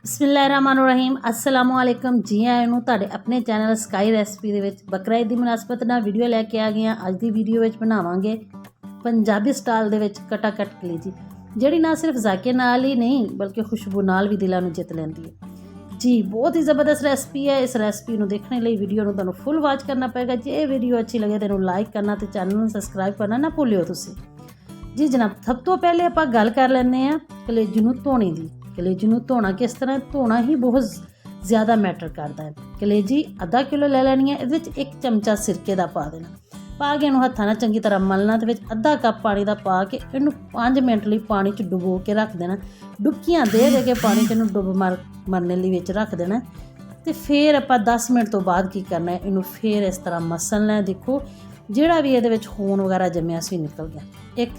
ਬਿਸਮਿਲ੍ਲਾਹਿਰਰਹਿਮਾਨਿਰਰਹੀਮ अस्सलामुअलैकुम जी आए ਨੂੰ ਤੁਹਾਡੇ ਆਪਣੇ ਚੈਨਲ ਸਕਾਈ ਰੈਸਪੀ ਦੇ ਵਿੱਚ ਬਕਰਾ ਈਦ ਦੀ ਮੁਨਾਸਬਤ ਨਾਲ ਵੀਡੀਓ ਲੈ ਕੇ ਆ ਗਏ ਹਾਂ। ਅੱਜ ਦੀ ਵੀਡੀਓ ਵਿੱਚ ਬਣਾਵਾਂਗੇ ਪੰਜਾਬੀ ਸਟਾਈਲ ਦੇ ਵਿੱਚ ਕਟਾਕਟ ਕਲੇਜੀ, ਜਿਹੜੀ ਨਾ ਸਿਰਫ ਜ਼ਾਇਕੇ ਨਾਲ ਹੀ ਨਹੀਂ ਬਲਕਿ ਖੁਸ਼ਬੂ ਨਾਲ ਵੀ ਦਿਲਾਂ ਨੂੰ ਜਿੱਤ ਲੈਂਦੀ ਹੈ। ਜੀ ਬਹੁਤ ਹੀ ਜ਼ਬਰਦਸਤ ਰੈਸਪੀ ਹੈ। ਇਸ ਰੈਸਪੀ ਨੂੰ ਦੇਖਣ ਲਈ ਵੀਡੀਓ ਨੂੰ ਤੁਹਾਨੂੰ ਫੁੱਲ ਵਾਚ ਕਰਨਾ ਪਏਗਾ। ਜੇ ਇਹ ਵੀਡੀਓ ਅੱਛੀ ਲੱਗੇ ਤਾਂ ਇਹਨੂੰ ਲਾਈਕ ਕਰਨਾ ਤੇ ਚੈਨਲ ਨੂੰ ਸਬਸਕ੍ਰਾਈਬ ਕਰਨਾ ਨਾ ਭੁੱਲਿਓ ਤੁਸੀਂ। ਜੀ ਜਨਾਬ, ਸਭ ਤੋਂ ਪਹਿਲੇ ਆਪਾਂ ਗੱਲ ਕਰ ਲੈਂਦੇ ਹਾਂ ਕਲੇਜੀ ਨੂੰ ਧੋਣੇ ਦੀ। कलेजी ਨੂੰ ਧੋਣਾ ਕਿਸ ਤਰ੍ਹਾਂ, ਧੋਣਾ ਹੀ ਬਹੁਤ ਜ਼ਿਆਦਾ ਮੈਟਰ ਕਰਦਾ ਹੈ। ਕਲੇਜੀ ਅੱਧਾ ਕਿਲੋ ਲੈ ਲੈਣੀ ਹੈ। ਇਹਦੇ ਵਿੱਚ 1 ਚਮਚਾ ਸਿਰਕੇ ਦਾ ਪਾ ਦੇਣਾ, ਪਾ ਕੇ ਇਹਨੂੰ ਹੱਥਾਂ ਨਾਲ ਚੰਗੀ ਤਰ੍ਹਾਂ ਮਲਣਾ ਤੇ ਵਿੱਚ ਅੱਧਾ ਕੱਪ ਪਾਣੀ ਦਾ ਪਾ ਕੇ ਇਹਨੂੰ 5 ਮਿੰਟ ਲਈ ਪਾਣੀ 'ਚ ਡੁਬੋ ਕੇ ਰੱਖ ਦੇਣਾ। ਡੁਬਕੀਆਂ ਦੇ ਕੇ ਪਾਣੀ 'ਚ ਇਹਨੂੰ ਮਰਨੇ ਲਈ ਵਿੱਚ ਰੱਖ ਦੇਣਾ। ਤੇ ਫਿਰ ਆਪਾਂ 10 ਮਿੰਟ ਤੋਂ ਬਾਅਦ ਕੀ ਕਰਨਾ ਹੈ, ਇਹਨੂੰ ਫਿਰ ਇਸ ਤਰ੍ਹਾਂ ਮਸਲਣਾ। ਦੇਖੋ ਜਿਹੜਾ ਵੀ ਇਹਦੇ ਵਿੱਚ ਖੂਨ ਵਗੈਰਾ ਜੰਮਿਆ ਸੀ ਨਿਕਲ ਗਿਆ। 1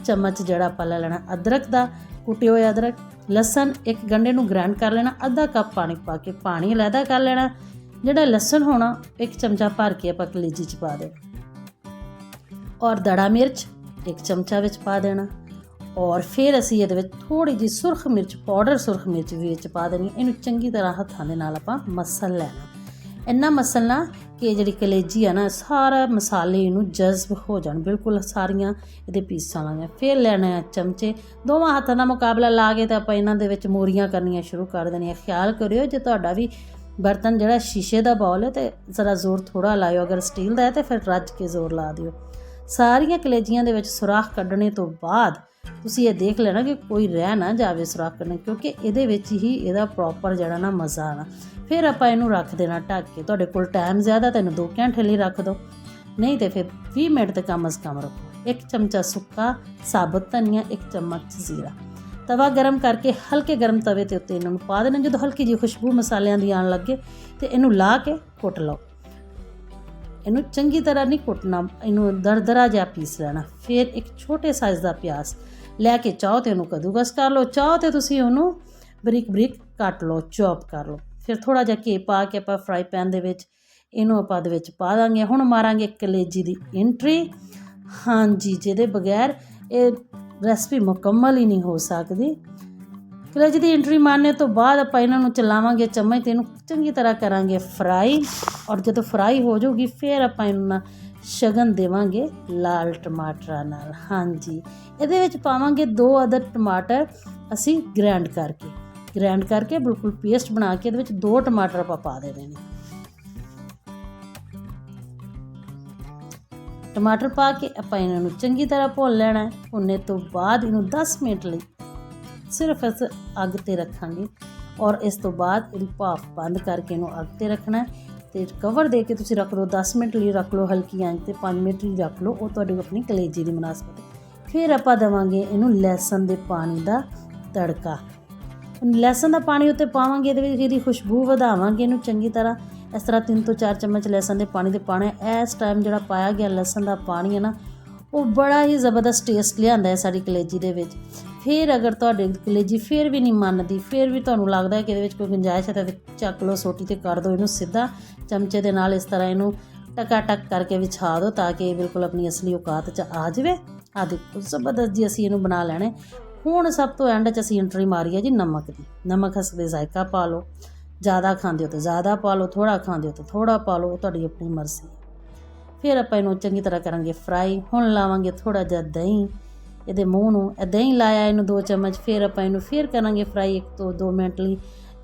ਚਮਚ ਜਿਹੜਾ ਆਪਾਂ ਲੈ ਲੈਣਾ ਅਦਰਕ ਦਾ, ਕੁੱਟੇ ਹੋਏ ਅਦਰਕ, ਲਸਣ 1 ਗੰਢੇ ਨੂੰ ਗ੍ਰਾਈਂਡ ਕਰ ਲੈਣਾ। ਅੱਧਾ ਕੱਪ ਪਾਣੀ ਪਾ ਕੇ ਪਾਣੀ ਅਲੱਗਾ ਕਰ ਲੈਣਾ। ਜਿਹੜਾ ਲਸਣ ਹੋਣਾ 1 ਚਮਚਾ ਭਰ ਕੇ ਆਪਾਂ ਕਲੇਜੀ 'ਚ ਪਾ ਦੇਣਾ। ਔਰ ਦੜਾ ਮਿਰਚ 1 ਚਮਚਾ ਵਿੱਚ ਪਾ ਦੇਣਾ। ਔਰ ਫਿਰ ਅਸੀਂ ਇਹਦੇ ਵਿੱਚ ਥੋੜ੍ਹੀ ਜਿਹੀ ਸੁਰਖ ਮਿਰਚ ਪਾਊਡਰ, ਸੁਰਖ ਮਿਰਚ ਵੀ ਵਿੱਚ ਪਾ ਦੇਣੀ। ਇਹਨੂੰ ਚੰਗੀ ਤਰ੍ਹਾਂ ਹੱਥਾਂ ਦੇ ਨਾਲ ਆਪਾਂ ਮਸਲ ਲੈਣਾ। ਇੰਨਾ ਮਸਲਣਾ ਕਿ ਜਿਹੜੀ ਕਲੇਜੀ ਆ ਨਾ ਸਾਰਾ ਮਸਾਲੇ ਇਹਨੂੰ ਜਜ਼ਬ ਹੋ ਜਾਣ, ਬਿਲਕੁਲ ਸਾਰੀਆਂ ਇਹਦੇ ਪੀਸਾਂ ਲਾਂਗੇ। ਫਿਰ ਲੈਣਾ ਚਮਚੇ, ਦੋਵਾਂ ਹੱਥਾਂ ਦਾ ਮੁਕਾਬਲਾ ਲਾ ਕੇ ਤਾਂ ਆਪਾਂ ਇਹਨਾਂ ਦੇ ਵਿੱਚ ਮੋਰੀਆਂ ਕਰਨੀਆਂ ਸ਼ੁਰੂ ਕਰ ਦੇਣੀਆਂ। ਖਿਆਲ ਕਰਿਓ ਜੇ ਤੁਹਾਡਾ ਵੀ ਬਰਤਨ ਜਿਹੜਾ ਸ਼ੀਸ਼ੇ ਦਾ ਬਾਉਲ ਹੈ ਤਾਂ ਜ਼ਰਾ ਜ਼ੋਰ ਥੋੜ੍ਹਾ ਲਾਇਓ, ਅਗਰ ਸਟੀਲ ਦਾ ਹੈ ਤਾਂ ਫਿਰ ਰੱਜ ਕੇ ਜ਼ੋਰ ਲਾ ਦਿਓ। ਸਾਰੀਆਂ ਕਲੇਜੀਆਂ ਦੇ ਵਿੱਚ ਸੁਰਾਖ ਕੱਢਣੇ ਤੋਂ ਬਾਅਦ ਤੁਸੀਂ ਇਹ ਦੇਖ ਲੈਣਾ ਕਿ ਕੋਈ ਰਹਿ ਨਾ ਜਾਵੇ ਸੁਰਾਖ ਕੱਢਣ, ਕਿਉਂਕਿ ਇਹਦੇ ਵਿੱਚ ਹੀ ਇਹਦਾ ਪ੍ਰੋਪਰ ਜਿਹੜਾ ਨਾ ਮਜ਼ਾ ਆਣਾ। ਫਿਰ ਆਪਾਂ ਇਹਨੂੰ ਰੱਖ ਦੇਣਾ ਢੱਕ ਕੇ। ਤੁਹਾਡੇ ਕੋਲ ਟਾਈਮ ਜ਼ਿਆਦਾ ਤਾਂ ਇਹਨੂੰ 2 ਘੰਟੇ ਲਈ ਰੱਖ ਦਿਓ, ਨਹੀਂ ਤਾਂ ਫਿਰ 20 ਮਿੰਟ ਤੇ ਕਮ ਅਜ਼ ਕਮ ਰੱਖੋ। 1 ਚਮਚਾ ਸੁੱਕਾ ਸਾਬਤ ਧਨੀਆ, 1 ਚਮਚ ਜ਼ੀਰਾ। ਤਵਾ ਗਰਮ ਕਰਕੇ ਹਲਕੇ ਗਰਮ ਤਵੇ ਦੇ ਉੱਤੇ ਇਹਨਾਂ ਨੂੰ ਪਾ ਦੇਣਾ। ਜਦੋਂ ਹਲਕੀ ਜਿਹੀ ਖੁਸ਼ਬੂ ਮਸਾਲਿਆਂ ਦੀ ਆਉਣ ਲੱਗੇ ਤੇ ਇਹਨੂੰ ਲਾ ਕੇ ਕੁੱਟ ਲਓ। ਇਹਨੂੰ ਚੰਗੀ ਤਰ੍ਹਾਂ ਨਹੀਂ ਕੁੱਟਣਾ, ਇਹਨੂੰ ਦਰਦਰਾ ਜਿਹਾ ਪੀਸ ਲੈਣਾ। ਫਿਰ 1 ਛੋਟੇ ਸਾਈਜ਼ ਦਾ ਪਿਆਜ਼ ਲੈ ਕੇ ਚਾਹੋ ਤੇ ਉਹਨੂੰ ਕੱਦੂਕਸ ਕਰ ਲਓ, ਚਾਹੋ ਤੇ ਤੁਸੀਂ ਉਹਨੂੰ ਬਰੀਕ ਬਰੀਕ ਕੱਟ ਲਓ, ਚੌਪ ਕਰ ਲਓ। ਫਿਰ ਥੋੜ੍ਹਾ ਜਿਹਾ ਘੀ ਪਾ ਕੇ ਆਪਾਂ ਫਰਾਈ ਪੈਨ ਦੇ ਵਿੱਚ ਇਹਨੂੰ ਆਪਾਂ ਦੇ ਵਿੱਚ ਪਾ ਦਾਂਗੇ। ਹੁਣ ਮਾਰਾਂਗੇ ਕਲੇਜੀ ਦੀ ਐਂਟਰੀ। ਹਾਂਜੀ, ਜਿਹਦੇ ਬਗੈਰ ਇਹ ਰੈਸਪੀ ਮੁਕੰਮਲ ਹੀ ਨਹੀਂ ਹੋ ਸਕਦੀ। ਕਲੇਜੀ ਦੀ ਐਂਟਰੀ ਮਾਰਨੇ ਤੋਂ ਬਾਅਦ ਆਪਾਂ ਇਹਨਾਂ ਨੂੰ ਚਲਾਵਾਂਗੇ ਚਮਚ ਤੇ ਇਹਨੂੰ ਚੰਗੀ ਤਰ੍ਹਾਂ ਕਰਾਂਗੇ ਫਰਾਈ। ਔਰ ਜਦੋਂ ਫਰਾਈ ਹੋ ਜਾਊਗੀ ਫਿਰ ਆਪਾਂ ਇਹਨੂੰ ਨਾ ਸ਼ਗਨ ਦੇਵਾਂਗੇ ਲਾਲ ਟਮਾਟਰਾਂ ਨਾਲ। ਹਾਂਜੀ, ਇਹਦੇ ਵਿੱਚ ਪਾਵਾਂਗੇ 2 ਅਦਦ ਟਮਾਟਰ ਅਸੀਂ ਗ੍ਰਾਈਂਡ ਕਰਕੇ ਬਿਲਕੁਲ ਪੇਸਟ ਬਣਾ ਕੇ ਇਹਦੇ ਵਿੱਚ 2 ਟਮਾਟਰ ਆਪਾਂ ਪਾ ਦੇਣੇ ਨੇ। ਟਮਾਟਰ ਪਾ ਕੇ ਆਪਾਂ ਇਹਨਾਂ ਨੂੰ ਚੰਗੀ ਤਰ੍ਹਾਂ ਭੁੰਨ ਲੈਣਾ। ਭੁੰਨੇ ਤੋਂ ਬਾਅਦ ਇਹਨੂੰ 10 ਮਿੰਟ ਲਈ ਸਿਰਫ ਇਸ ਅੱਗ 'ਤੇ ਰੱਖਾਂਗੇ। ਔਰ ਇਸ ਤੋਂ ਬਾਅਦ ਇਹਦੀ ਭਾਫ ਬੰਦ ਕਰਕੇ ਇਹਨੂੰ ਅੱਗ 'ਤੇ ਰੱਖਣਾ ਤੇ ਕਵਰ ਦੇ ਕੇ ਤੁਸੀਂ ਰੱਖ ਲਓ। 10 ਮਿੰਟ ਲਈ ਰੱਖ ਲਓ ਹਲਕੀ ਆਂਚ ਤੇ, 5 ਮਿੰਟ ਲਈ ਰੱਖ ਲਓ, ਉਹ ਤੁਹਾਡੀ ਆਪਣੀ ਕਲੇਜੀ ਦੀ ਮੁਨਾਸਬਤ। ਫਿਰ ਆਪਾਂ ਦੇਵਾਂਗੇ ਇਹਨੂੰ ਲਸਣ ਦੇ ਪਾਣੀ ਦਾ ਤੜਕਾ। ਲਸਣ ਦਾ ਪਾਣੀ ਉੱਤੇ ਪਾਵਾਂਗੇ, ਇਹਦੇ ਵਿੱਚ ਇਹਦੀ ਖੁਸ਼ਬੂ ਵਧਾਵਾਂਗੇ ਇਹਨੂੰ ਚੰਗੀ ਤਰ੍ਹਾਂ। ਇਸ ਤਰ੍ਹਾਂ 3 ਤੋਂ 4 ਚਮਚ ਲਸਣ ਦੇ ਪਾਣੀ ਦੇ ਪਾਣਾ। ਇਸ ਟਾਈਮ ਜਿਹੜਾ ਪਾਇਆ ਗਿਆ ਲਸਣ ਦਾ ਪਾਣੀ ਹੈ ਨਾ, ਉਹ ਬੜਾ ਹੀ ਜ਼ਬਰਦਸਤ ਟੇਸਟ ਲਿਆਉਂਦਾ ਹੈ ਸਾਡੀ ਕਲੇਜੀ ਦੇ ਵਿੱਚ। ਫਿਰ ਅਗਰ ਤੁਹਾਡੀ ਕਲੇਜੀ ਫਿਰ ਵੀ ਨਹੀਂ ਮੰਨਦੀ, ਫਿਰ ਵੀ ਤੁਹਾਨੂੰ ਲੱਗਦਾ ਕਿ ਇਹਦੇ ਵਿੱਚ ਕੋਈ ਗੁੰਜਾਇਸ਼ ਹੈ ਤਾਂ ਚੱਕ ਲਓ ਸੋਟੀ ਤੇ ਕਰ ਦਿਓ। ਇਹਨੂੰ ਸਿੱਧਾ ਚਮਚੇ ਦੇ ਨਾਲ ਇਸ ਤਰ੍ਹਾਂ ਇਹਨੂੰ ਟਕਾ ਟਕ ਕਰਕੇ ਵਿਛਾ ਦਿਓ ਤਾਂ ਕਿ ਇਹ ਬਿਲਕੁਲ ਆਪਣੀ ਅਸਲੀ ਔਕਾਤ 'ਚ ਆ ਜਾਵੇ। ਆਹ ਦੇਖੋ ਜ਼ਬਰਦਸਤ ਜੀ ਅਸੀਂ ਇਹਨੂੰ ਬਣਾ ਲੈਣਾ। ਹੁਣ ਸਭ ਤੋਂ ਐਂਡ 'ਚ ਅਸੀਂ ਐਂਟਰੀ ਮਾਰੀ ਹੈ ਜੀ ਨਮਕ ਦੀ। ਨਮਕ ਹਸਬ ਜ਼ਾਇਕਾ ਪਾ ਲਓ, ਜ਼ਿਆਦਾ ਖਾਂਦੇ ਹੋ ਤਾਂ ਜ਼ਿਆਦਾ ਪਾ ਲਓ, ਥੋੜ੍ਹਾ ਖਾਂਦੇ ਹੋ ਤਾਂ ਥੋੜ੍ਹਾ ਪਾ ਲਓ, ਤੁਹਾਡੀ ਆਪਣੀ ਮਰਜ਼ੀ ਹੈ। ਫਿਰ ਆਪਾਂ ਇਹਨੂੰ ਚੰਗੀ ਤਰ੍ਹਾਂ ਕਰਾਂਗੇ ਫਰਾਈ। ਹੁਣ ਲਾਵਾਂਗੇ ਥੋੜ੍ਹਾ ਜਿਹਾ ਦਹੀਂ ਇਹਦੇ ਮੂੰਹ ਨੂੰ। ਦਹੀਂ ਲਾਇਆ ਇਹਨੂੰ 2 ਚਮਚ। ਫਿਰ ਆਪਾਂ ਇਹਨੂੰ ਫਿਰ ਕਰਾਂਗੇ ਫਰਾਈ 1 ਤੋਂ 2 ਮਿੰਟ ਲਈ।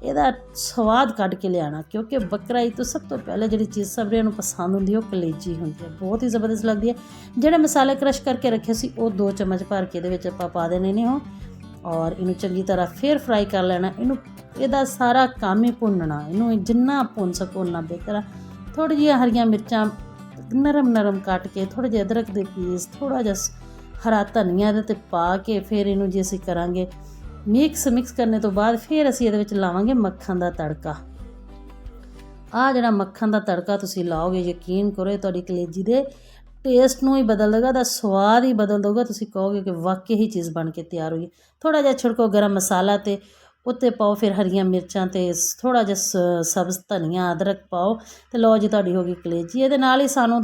ਇਹਦਾ ਸਵਾਦ ਕੱਢ ਕੇ ਲਿਆਉਣਾ, ਕਿਉਂਕਿ ਬੱਕਰਾ ਈਦ ਤੋਂ ਸਭ ਤੋਂ ਪਹਿਲਾਂ ਜਿਹੜੀ ਚੀਜ਼ ਸਭਰਿਆਂ ਨੂੰ ਪਸੰਦ ਹੁੰਦੀ ਉਹ ਕਲੇਜੀ ਹੁੰਦੀ ਹੈ। ਬਹੁਤ ਹੀ ਜ਼ਬਰਦਸਤ ਲੱਗਦੀ ਹੈ। ਜਿਹੜੇ ਮਸਾਲੇ ਕ੍ਰਸ਼ ਕਰਕੇ ਰੱਖੇ ਸੀ ਉਹ 2 ਚਮਚ ਭਰ ਕੇ ਇਹਦੇ ਵਿੱਚ ਆਪਾਂ ਪਾ ਦੇਣੇ ਨੇ ਉਹ। ਔਰ ਇਹਨੂੰ ਚੰਗੀ ਤਰ੍ਹਾਂ ਫਿਰ ਫਰਾਈ ਕਰ ਲੈਣਾ। ਇਹਦਾ ਸਾਰਾ ਕੰਮ ਹੀ ਭੁੰਨਣਾ। ਇਹਨੂੰ ਜਿੰਨਾ ਭੁੰਨ ਸਕੋ ਉਨਾ ਬਿਹਤਰ ਆ। ਥੋੜ੍ਹੀ ਜਿਹੀਆਂ ਹਰੀਆਂ ਮਿਰਚਾਂ ਨਰਮ ਕੱਟ ਕੇ, ਥੋੜ੍ਹੇ ਜਿਹੇ ਅਦਰਕ ਦੇ ਪੀਸ, ਥੋੜ੍ਹਾ ਜਿਹਾ ਹਰਾ ਧਨੀਆ ਇਹਦੇ 'ਤੇ ਪਾ ਕੇ ਫਿਰ ਇਹਨੂੰ ਜੇ ਅਸੀਂ ਕਰਾਂਗੇ ਮਿਕਸ ਕਰਨੇ ਤੋਂ ਬਾਅਦ ਫਿਰ ਅਸੀਂ ਇਹਦੇ ਵਿੱਚ ਲਾਵਾਂਗੇ ਮੱਖਣ ਦਾ ਤੜਕਾ। ਆਹ ਜਿਹੜਾ ਮੱਖਣ ਦਾ ਤੜਕਾ ਤੁਸੀਂ ਲਾਓਗੇ, ਯਕੀਨ ਕਰੋ ਤੁਹਾਡੀ ਕਲੇਜੀ ਦੇ ਟੇਸਟ ਨੂੰ ਹੀ ਬਦਲ ਦੇਗਾ, ਦਾ ਸਵਾਦ ਹੀ ਬਦਲ ਦੇਊਗਾ। ਤੁਸੀਂ ਕਹੋਗੇ ਕਿ ਵਾਕਈ ਹੀ ਚੀਜ਼ ਬਣ ਕੇ ਤਿਆਰ ਹੋਈ। ਥੋੜ੍ਹਾ ਜਿਹਾ ਛਿੜਕੋ ਗਰਮ ਮਸਾਲਾ ਤੇ ਉੱਤੇ ਪਾਓ, ਫਿਰ ਹਰੀਆਂ ਮਿਰਚਾਂ ਤੇ ਥੋੜ੍ਹਾ ਜਿਹਾ ਸਬਜ਼ ਧਨੀਆ, ਅਦਰਕ ਪਾਓ ਤੇ ਲਓ ਜੀ ਤੁਹਾਡੀ ਹੋ ਗਈ ਕਲੇਜੀ। ਇਹਦੇ ਨਾਲ ਹੀ ਸਾਨੂੰ